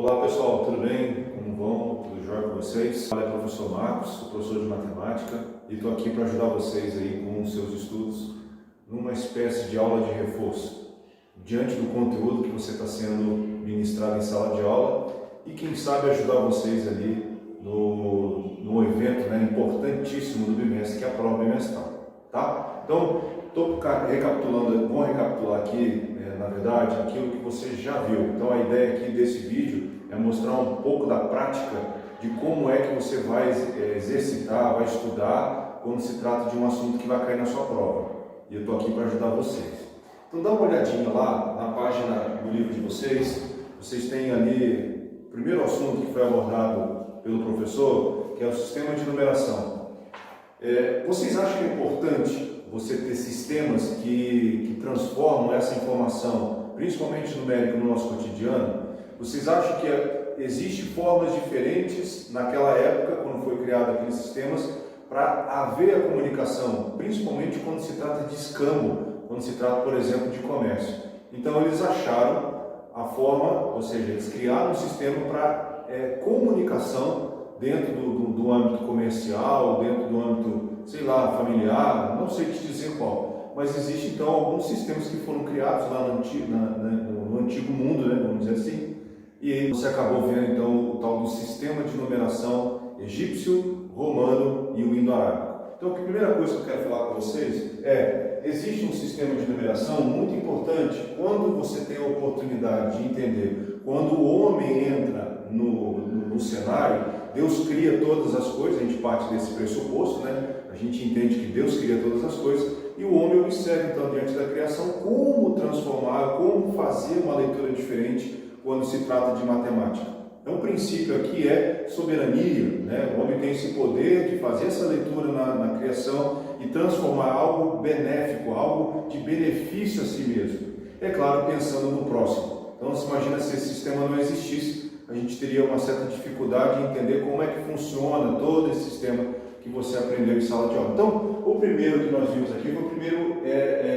Olá pessoal, tudo bem? Como vão? Tudo jóia com vocês? Olha, professor Marcos, sou professor de matemática e estou aqui para ajudar vocês aí com os seus estudos numa espécie de aula de reforço diante do conteúdo que você está sendo ministrado em sala de aula e quem sabe ajudar vocês ali no evento importantíssimo do bimestre, que é a prova bimestral, tá? Então, estou recapitulando, vou recapitular aqui, na verdade, aquilo que você já viu. Então, a ideia aqui desse vídeo é mostrar um pouco da prática de como é que você vai exercitar, vai estudar quando se trata de um assunto que vai cair na sua prova. E eu estou aqui para ajudar vocês. Então, dá uma olhadinha lá na página do livro de vocês. Vocês têm ali o primeiro assunto que foi abordado pelo professor, que é o sistema de numeração. Vocês acham que é importante você ter sistemas que transformam essa informação, principalmente numérica, no nosso cotidiano? Vocês acham que existem formas diferentes naquela época, quando foi criado aqueles sistemas, para haver a comunicação, principalmente quando se trata de escambo, quando se trata, por exemplo, de comércio? Então eles acharam a forma, ou seja, eles criaram um sistema para comunicação dentro do âmbito comercial, dentro do âmbito, sei lá, familiar, não sei te dizer qual, mas existem então alguns sistemas que foram criados lá no antigo mundo, vamos dizer assim, e aí você acabou vendo então o tal do sistema de numeração egípcio, romano e o indo-arábico. Então a primeira coisa que eu quero falar com vocês existe um sistema de numeração muito importante quando você tem a oportunidade de entender, quando o homem entra no cenário, Deus cria todas as coisas, a gente parte desse pressuposto, a gente entende que Deus cria todas as coisas e o homem observa então diante da criação como transformar, como fazer uma leitura diferente quando se trata de matemática. Então o princípio aqui é soberania, o homem tem esse poder de fazer essa leitura na criação e transformar algo benéfico, algo de benefício a si mesmo. É claro, pensando no próximo. Então se imagina se esse sistema não existisse, a gente teria uma certa dificuldade em entender como é que funciona todo esse sistema que você aprendeu em sala de aula. Então, o primeiro que nós vimos aqui foi o primeiro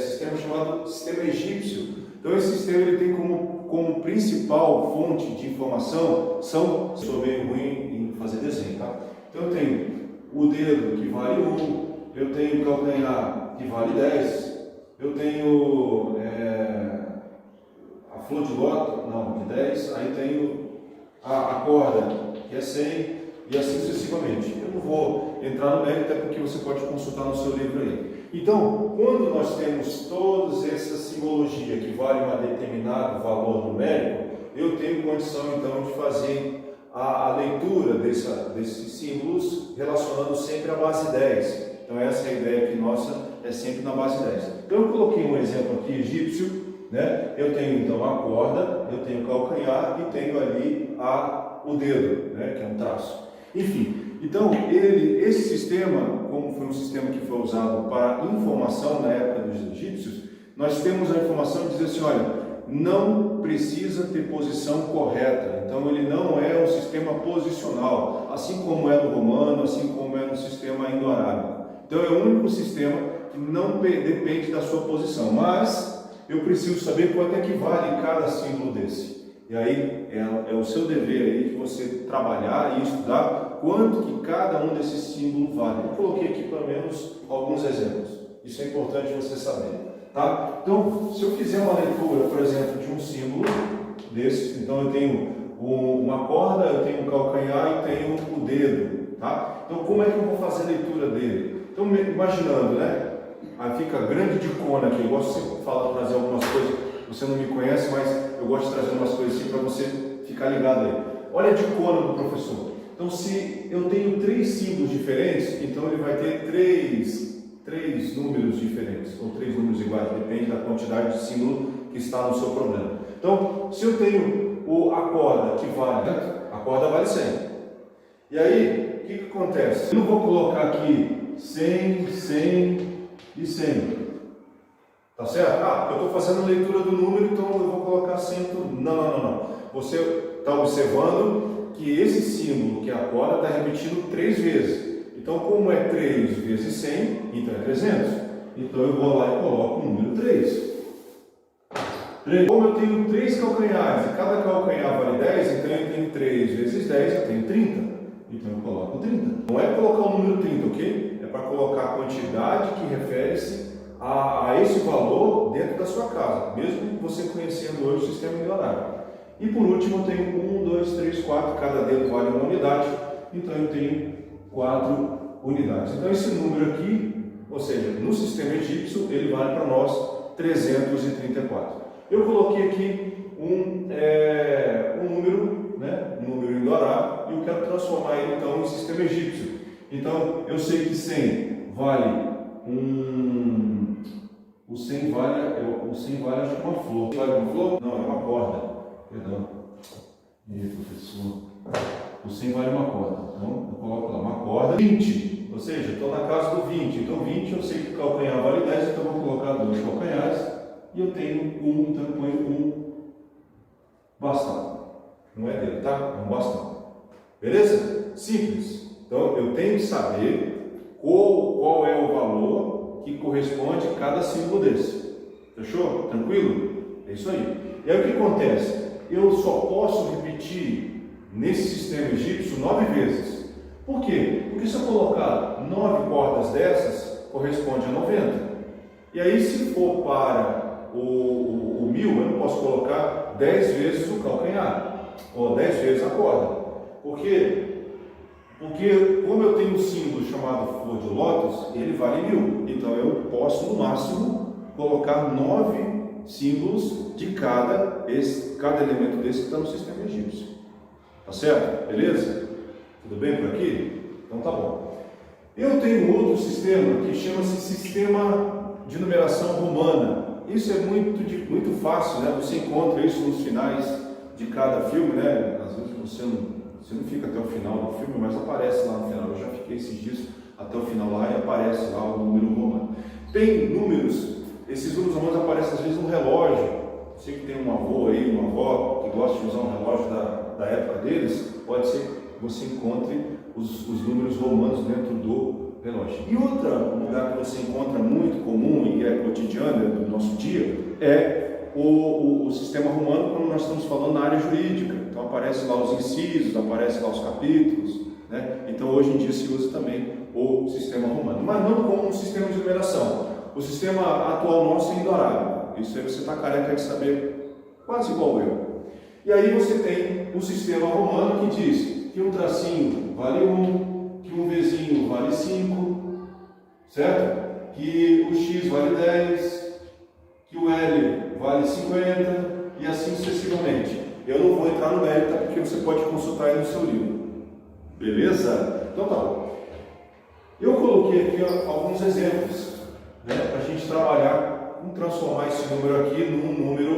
sistema chamado sistema egípcio. Então, esse sistema ele tem como principal fonte de informação sou meio ruim em fazer desenho, tá? Então, eu tenho o dedo que vale 1, eu tenho o calcanhar que vale 10, eu tenho a flor de lótus, de 10, aí tenho a corda, que é 100, e assim sucessivamente. Eu não vou entrar no mérito, até porque você pode consultar no seu livro aí. Então, quando nós temos todas essas simbologias que valem um determinado valor numérico, eu tenho condição, então, de fazer a leitura desses símbolos relacionando sempre a base 10. Então, essa é a ideia aqui nossa, é sempre na base 10. Então, eu coloquei um exemplo aqui egípcio, eu tenho então a corda, eu tenho o calcanhar e tenho ali o dedo, que é um traço. Enfim, então esse sistema, como foi um sistema que foi usado para informação na época dos egípcios, nós temos a informação de dizer assim, olha, não precisa ter posição correta, então ele não é um sistema posicional, assim como é no romano, assim como é no sistema indo-arábico. Então é o único sistema que não depende da sua posição, mas eu preciso saber quanto é que vale cada símbolo desse. E aí é o seu dever aí de você trabalhar e estudar quanto que cada um desses símbolos vale. Eu coloquei aqui pelo menos alguns exemplos. Isso é importante você saber, tá? Então, se eu fizer uma leitura, por exemplo, de um símbolo desse, então eu tenho uma corda, eu tenho um calcanhar e tenho o dedo, tá? Então, como é que eu vou fazer a leitura dele? Então, imaginando, aí fica grande de cona aqui. Eu gosto de trazer algumas coisas, você não me conhece, mas eu gosto de trazer umas coisas assim para você ficar ligado aí. Olha a dicona do professor. Então, se eu tenho 3 símbolos diferentes, então ele vai ter três números diferentes, ou 3 números iguais, depende da quantidade de símbolo que está no seu problema. Então, se eu tenho a corda que vale, a corda vale 100. E aí, o que acontece? Eu não vou colocar aqui 100, 100 e 100. Tá certo? Eu estou fazendo a leitura do número, então eu vou colocar 100. Não. Você está observando que esse símbolo, que é a corda, está repetindo 3 vezes. Então, como é 3 vezes 100, então é 300. Então eu vou lá e coloco o número 3. Como eu tenho 3 calcanhares e cada calcanhar vale 10, então eu 3 vezes 10, eu tenho 30. Então eu coloco 30. Não é colocar o número 30, ok? É para colocar a quantidade que refere-se a esse valor dentro da sua casa, mesmo você conhecendo hoje o sistema milionário. E por último eu tenho 1, 2, 3, 4, cada dedo vale uma unidade, então eu tenho 4 unidades. Então esse número aqui, ou seja, no sistema egípcio, ele vale para nós 334. Eu coloquei aqui um número, né, um número indorável, e eu quero transformar ele então em sistema egípcio. Então eu sei que 100 vale o 100 vale acho que uma flor. Vale uma flor? Não, é uma corda. Perdão. Professor. O 100 vale uma corda. Então eu coloco lá uma corda. 20. Ou seja, estou na casa do 20. Então 20 eu sei que o calcanhar vale 10, então eu vou colocar 2 calcanhares. E eu tenho 1, então eu ponho 1 bastão. Não é dele, tá? É um bastão. Beleza? Simples. Então eu tenho que saber qual é o valor que corresponde a cada símbolo desse. Fechou? Tranquilo? É isso aí. E aí o que acontece? Eu só posso repetir nesse sistema egípcio 9 vezes. Por quê? Porque se eu colocar 9 cordas dessas, corresponde a 90. E aí se for para o 1000, eu não posso colocar 10 vezes o calcanhar, ou 10 vezes a corda. Por quê? Porque como eu tenho um símbolo chamado flor de lótus, ele vale 1000. Então eu posso no máximo colocar 9 símbolos de cada elemento desse que está no sistema egípcio. Tá certo? Beleza? Tudo bem por aqui? Então tá bom. Eu tenho outro sistema que chama-se sistema de numeração romana. Isso é muito fácil, né? Você encontra isso nos finais de cada filme, né? Às vezes você não fica até o final do filme, mas aparece lá no final. Eu já fiquei esses dias até o final lá e aparece lá o número romano. Tem números, esses números romanos aparecem às vezes no relógio. Sei que tem um avô aí, uma avó que gosta de usar um relógio da época deles, pode ser que você encontre os números romanos dentro do relógio. E outro lugar que você encontra muito comum e é cotidiano do nosso dia é o sistema romano, quando nós estamos falando na área jurídica. Então aparece lá os incisos, aparece lá os capítulos, né? Então hoje em dia se usa também o sistema romano, mas não como um sistema de numeração. O sistema atual nosso é indorável. Isso aí você está careca de saber, quase igual eu. E aí você tem o sistema romano que diz que um tracinho vale 1, que um Vzinho vale 5, certo? Que o X vale 10, que o L vale 50 e assim sucessivamente. Eu não vou entrar no mérito porque você pode consultar aí no seu livro. Beleza? Então tá bom. Eu coloquei aqui alguns exemplos, né, para a gente trabalhar, transformar esse número aqui num número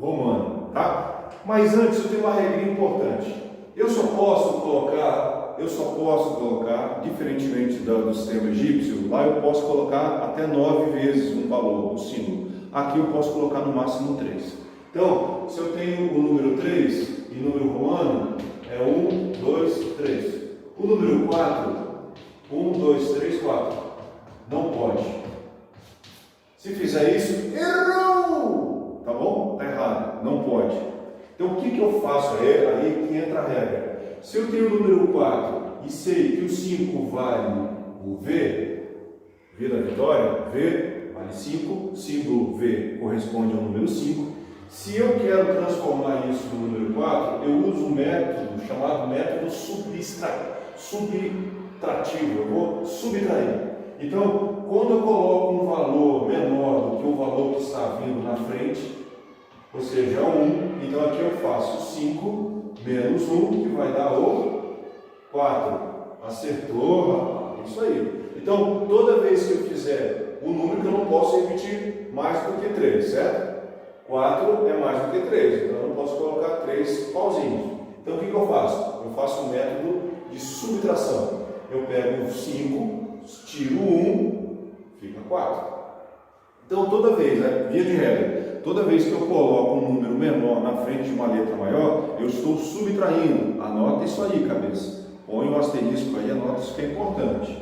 romano, tá? Mas antes eu tenho uma regra importante. Eu só posso colocar, diferentemente do sistema egípcio, lá eu posso colocar até 9 vezes um valor, um símbolo. Aqui eu posso colocar no máximo 3. Então, se eu tenho o número 3 e número romano, é 1, 2, 3. O número 4, 1, 2, 3, 4. Não pode. Se fizer isso, errou! Tá bom? Tá errado. Não pode. Então, o que eu faço? Aí que entra a regra. Se eu tenho o número 4 e sei que o 5 vale o V da vitória, V vale 5, símbolo V corresponde ao número 5. Se eu quero transformar isso no número 4, eu uso um método chamado método subtrativo. Eu vou subtrair. Então, quando eu coloco um valor menor do que o valor que está vindo na frente, ou seja, 1, então aqui eu faço 5 menos 1, que vai dar o 4. Acertou, rapaz? Isso aí. Então, toda vez que eu fizer um número que eu não posso repetir mais do que 3, certo? 4 é mais do que 3, então eu não posso colocar 3 pauzinhos. Então, o que eu faço? Eu faço um método de subtração. Eu pego 5, tiro 1, fica 4. Então, toda vez, né, via de regra, toda vez que eu coloco um número menor na frente de uma letra maior, eu estou subtraindo. Anota isso aí, cabeça. Põe um asterisco aí, anota isso que é importante.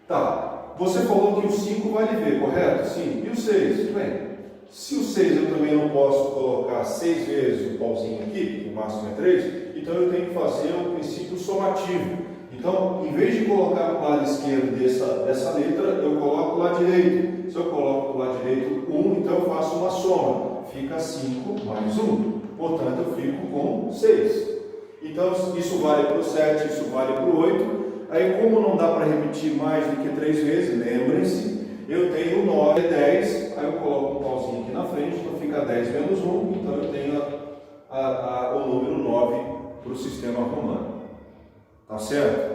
Tá, você falou que o 5 vale V, correto? Sim. E o 6? Tudo bem. Se o 6 eu também não posso colocar 6 vezes o pauzinho aqui, que o máximo é 3, então eu tenho que fazer o princípio somativo. Então, em vez de colocar o lado esquerdo dessa letra, eu coloco o lado direito. Se eu coloco o lado direito 1, então eu faço uma soma. Fica 5 mais 1. Portanto, eu fico com 6. Então, isso vale para o 7, isso vale para o 8. Aí, como não dá para repetir mais do que 3 vezes, lembrem-se, eu tenho 9 e 10. Aí eu coloco um pauzinho aqui na frente, então fica 10 menos 1. Então, eu tenho o número 9 para o sistema romano. Tá certo?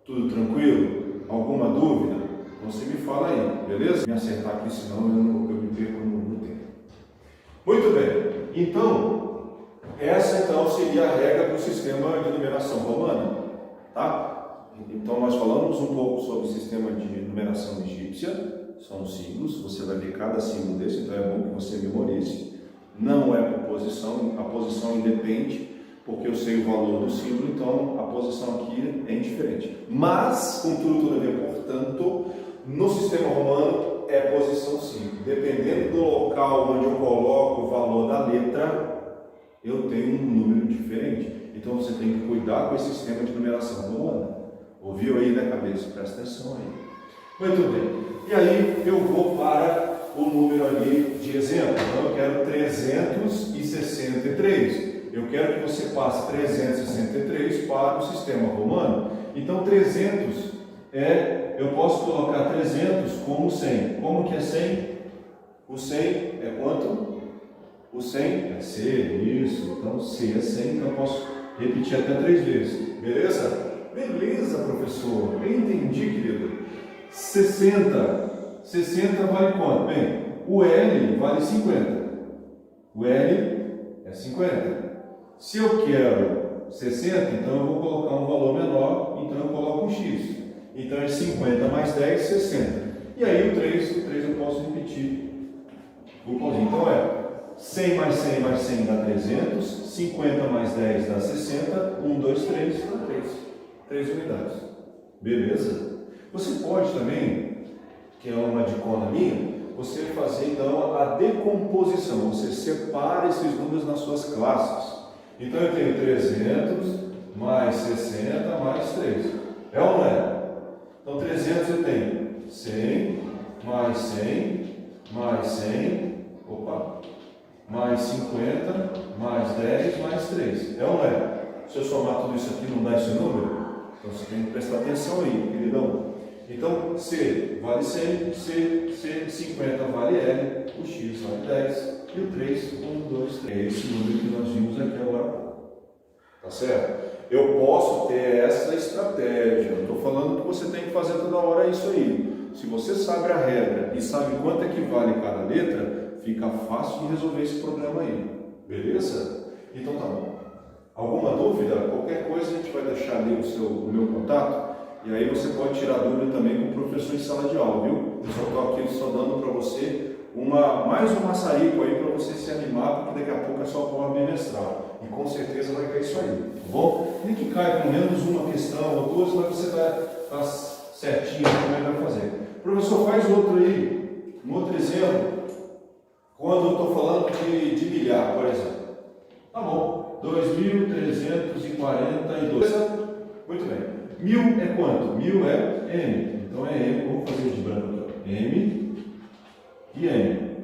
Tudo tranquilo? Alguma dúvida? Então você me fala aí, beleza? Me acertar aqui, senão eu me perco no tempo. Muito bem. Então, essa seria a regra para o sistema de numeração romana. Tá? Então nós falamos um pouco sobre o sistema de numeração egípcia. São símbolos, você vai ver cada símbolo desse, então é bom que você memorize. Não é por posição, a posição independe, porque eu sei o valor do símbolo, então a posição aqui é indiferente. Mas, contudo, todavia, portanto, no sistema romano é posição sim. Dependendo do local onde eu coloco o valor da letra, eu tenho um número diferente. Então você tem que cuidar com esse sistema de numeração romana. Ouviu aí na cabeça? Presta atenção aí. Muito bem. E aí eu vou para o número ali de exemplo. Então eu quero 363. Eu quero que você passe 363 para o sistema romano. Então 300 eu posso colocar 300 como 100. Como que é 100? O 100 é quanto? O 100 é C, isso. Então C é 100, então eu posso repetir até 3 vezes. Beleza? Beleza, professor. Eu entendi, querido. 60. 60 vale quanto? Bem, o L vale 50. O L é 50. Se eu quero 60, então eu vou colocar um valor menor, então eu coloco um X. Então é 50 mais 10, 60. E aí o 3 eu posso repetir o pauzinho. Então é 100 mais 100 mais 100 dá 300, 50 mais 10 dá 60, 1, 2, 3 dá 3 unidades. Beleza? Você pode também, que é uma dicona minha, você fazer então a decomposição, você separa esses números nas suas classes. Então eu tenho 300 mais 60 mais 3. É ou não é? Então 300 eu tenho 100 mais 100 mais 100, mais 50 mais 10 mais 3. É ou não é? Se eu somar tudo isso aqui não dá esse número? Então você tem que prestar atenção aí, queridão. Então C vale 100, C 50 vale L, o X vale 10 e o 3, 1, 2, 3. É esse número que nós vimos aqui agora. Tá certo? Eu posso ter essa estratégia. Eu estou falando que você tem que fazer toda hora isso aí. Se você sabe a regra e sabe quanto é que vale cada letra, fica fácil de resolver esse problema aí. Beleza? Então tá bom. Alguma dúvida? Qualquer coisa a gente vai deixar ali o meu contato. E aí você pode tirar dúvida também com o professor em sala de aula, viu? Eu só estou aqui só dando para você mais um maçarico aí para você se animar, porque daqui a pouco é só a prova bimestral. E com certeza vai cair isso aí, tá bom? Nem que caia pelo menos uma questão ou duas, mas você vai estar certinho como é que vai fazer. Professor, faz outro aí, um outro exemplo. Quando eu estou falando de milhar, por exemplo. Tá bom, 2.342. Muito bem. 1000 é quanto? 1000 é M. Então é M, vamos fazer de branco aqui. M e M.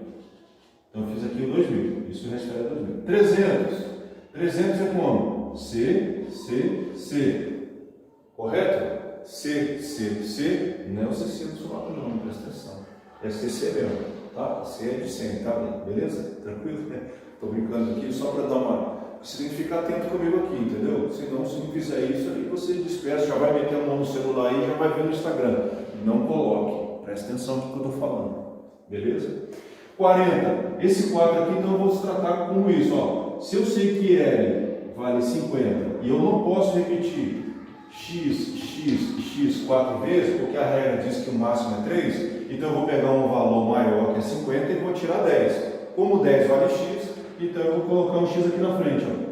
Então eu fiz aqui o 2000. Isso refere a 2000. 300. 300 é como? C, C, C. Correto? C, C, C. Não é o CC do somato não, presta atenção. É CC mesmo, tá? C é de 100, tá? Beleza? Tranquilo? Estou brincando aqui só para dar uma... Você tem que ficar atento comigo aqui, entendeu? Senão, se não fizer isso aí, você dispersa, já vai meter a mão no celular e já vai ver no Instagram. Não coloque. Presta atenção no que eu estou falando. Beleza? 40. Esse 4 aqui, então eu vou se tratar como isso, ó. Se eu sei que L vale 50 e eu não posso repetir X, X, X 4 vezes, porque a regra diz que o máximo é 3, então eu vou pegar um valor maior que é 50 e vou tirar 10. Como 10 vale X, então eu vou colocar um X aqui na frente, ó.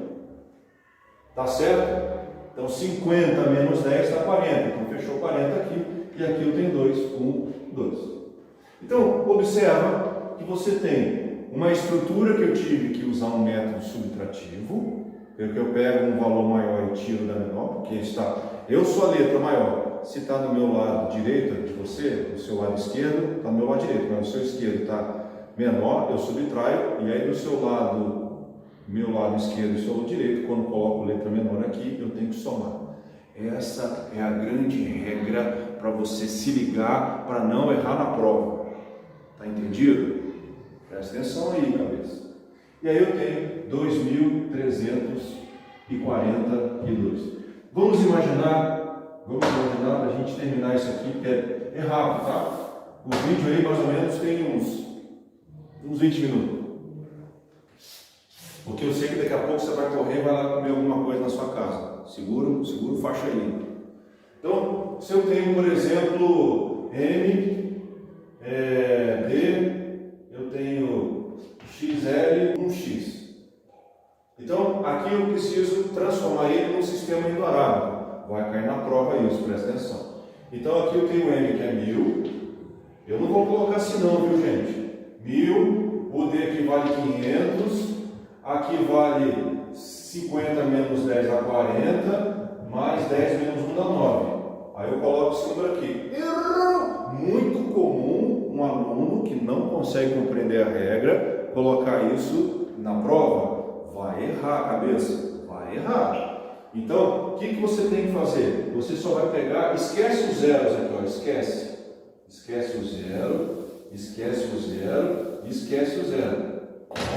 Tá certo? Então 50 menos 10 dá 40. Então fechou 40 aqui. E aqui eu tenho 2, 1, 2. Então observa que você tem uma estrutura que eu tive que usar um método subtrativo. Porque eu pego um valor maior e tiro da menor, porque eu sou a letra maior. Se está no meu lado direito de você, do seu lado esquerdo, está no meu lado direito, mas no seu esquerdo está menor, eu subtraio, e aí do seu lado, meu lado esquerdo e seu lado direito, quando coloco letra menor aqui, eu tenho que somar. Essa é a grande regra para você se ligar, para não errar na prova. Tá entendido? Presta atenção aí, cabeça. E aí eu tenho 2.342. Vamos imaginar para a gente terminar isso aqui, porque é rápido, tá? O vídeo aí mais ou menos tem uns 20 minutos. Porque eu sei que daqui a pouco você vai correr e vai lá comer alguma coisa na sua casa. Seguro, faixa aí. Então, se eu tenho, por exemplo, M, D, eu tenho XL, 1x. Então, aqui eu preciso transformar ele num sistema indo-arábico. Vai cair na prova isso, presta atenção. Então, aqui eu tenho M, que é 1000. Eu não vou colocar assim não, viu, gente? 1000, o D aqui vale 500, aqui vale 50 menos 10 dá 40, mais 10 menos 1 dá 9. Aí eu coloco esse número aqui. Errou! Muito comum um aluno que não consegue compreender a regra colocar isso na prova. Vai errar, cabeça. Vai errar. Então, o que você tem que fazer? Você só vai pegar, esquece os zeros aqui, ó, esquece. Esquece o zero, esquece o zero, esquece o zero.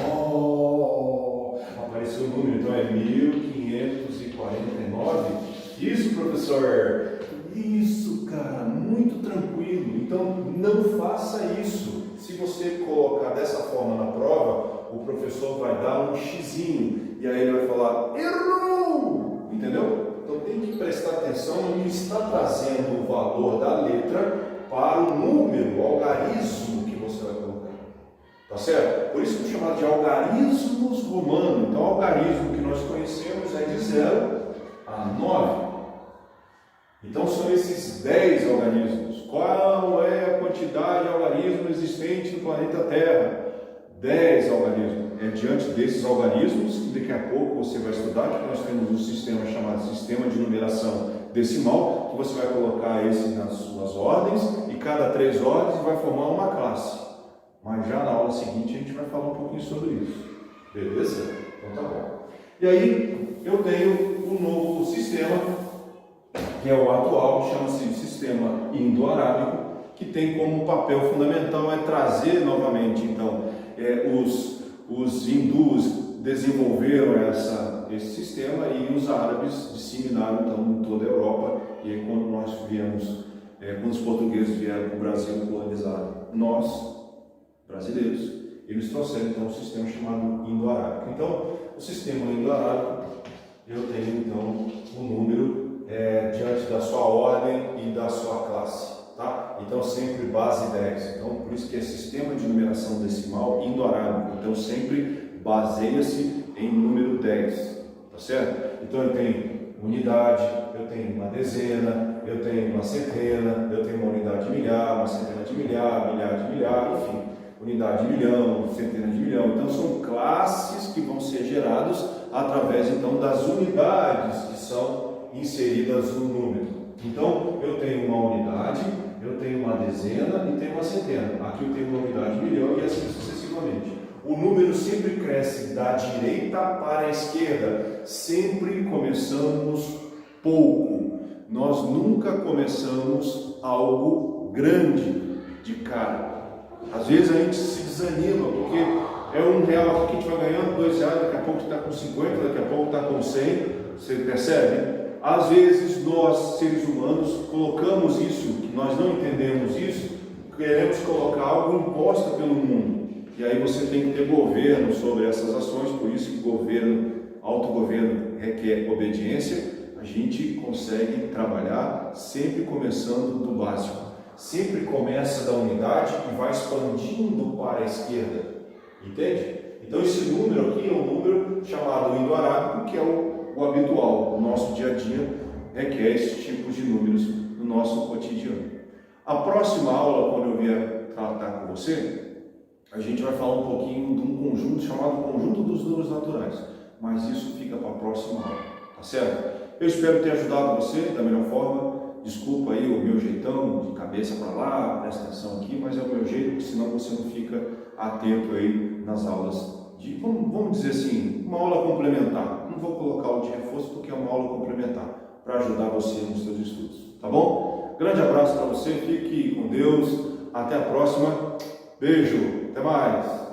Oh, apareceu o número, então é 1549. Isso, professor. Isso, cara, muito tranquilo. Então, não faça isso. Se você colocar dessa forma na prova, o professor vai dar um xizinho e aí ele vai falar, errou! Entendeu? Então, tem que prestar atenção no que está trazendo o valor da letra para o número, o algarismo que você vai colocar. Tá certo? Por isso que é chamado de algarismos romanos. Então, o algarismo que nós conhecemos é de 0 a 9. Então são esses 10 algarismos. Qual é a quantidade de algarismos existente no planeta Terra? 10 algarismos. É diante desses algarismos que daqui a pouco você vai estudar, que nós temos um sistema chamado sistema de numeração decimal, que você vai colocar esse nas suas ordens, e cada 3 ordens vai formar uma classe. Mas já na aula seguinte a gente vai falar um pouquinho sobre isso. Beleza? Então tá bom. E aí eu tenho um novo sistema, que é o atual, chama-se sistema indo-arábico, que tem como papel fundamental trazer novamente, então, os hindus desenvolveram esse sistema e os árabes disseminaram, então, em toda a Europa. E aí, quando nós viemos, quando os portugueses vieram para o Brasil colonizaram nós, brasileiros, eles trouxeram, então, um sistema chamado indo-arábico. Então, o sistema indo-arábico, eu tenho, então, um número diante da sua ordem e da sua classe, tá? Então sempre base 10, então por isso que é sistema de numeração decimal indo-arábico, então sempre baseia-se em número 10, tá certo? Então eu tenho unidade, eu tenho uma dezena, eu tenho uma centena, eu tenho uma unidade de milhar, uma centena de milhar, milhar de milhar, enfim, unidade de milhão, centena de milhão. Então são classes que vão ser geradas através então das unidades que são inseridas no número. Então, eu tenho uma unidade, eu tenho uma dezena e tenho uma centena. Aqui eu tenho uma unidade de milhão e assim sucessivamente. O número sempre cresce da direita para a esquerda. Sempre começamos pouco. Nós nunca começamos algo grande de cara. Às vezes a gente se desanima, porque é R$1 aqui que a gente vai ganhando, R$2, daqui a pouco está com 50, daqui a pouco está com 100. Você percebe? Às vezes nós, seres humanos, colocamos isso, que nós não entendemos isso, queremos colocar algo imposto pelo mundo. E aí você tem que ter governo sobre essas ações, por isso que governo, autogoverno requer obediência. A gente consegue trabalhar sempre começando do básico. Sempre começa da unidade e vai expandindo para a esquerda. Entende? Então esse número aqui é um número chamado indo-arábico, que é o habitual. O nosso dia a dia requer esses tipos de números no nosso cotidiano. A próxima aula, quando eu vier tratar com você, a gente vai falar um pouquinho de um conjunto chamado conjunto dos números naturais. mas isso fica para a próxima aula, tá certo? Eu espero ter ajudado você da melhor forma. Desculpa aí o meu jeitão de cabeça para lá, presta atenção aqui, mas é o meu jeito, senão você não fica atento aí nas aulas de, vamos dizer assim, uma aula complementar. Não vou colocar aula de reforço porque é uma aula complementar para ajudar você nos seus estudos, tá bom? Grande abraço para você, fique com Deus, até a próxima, beijo, até mais!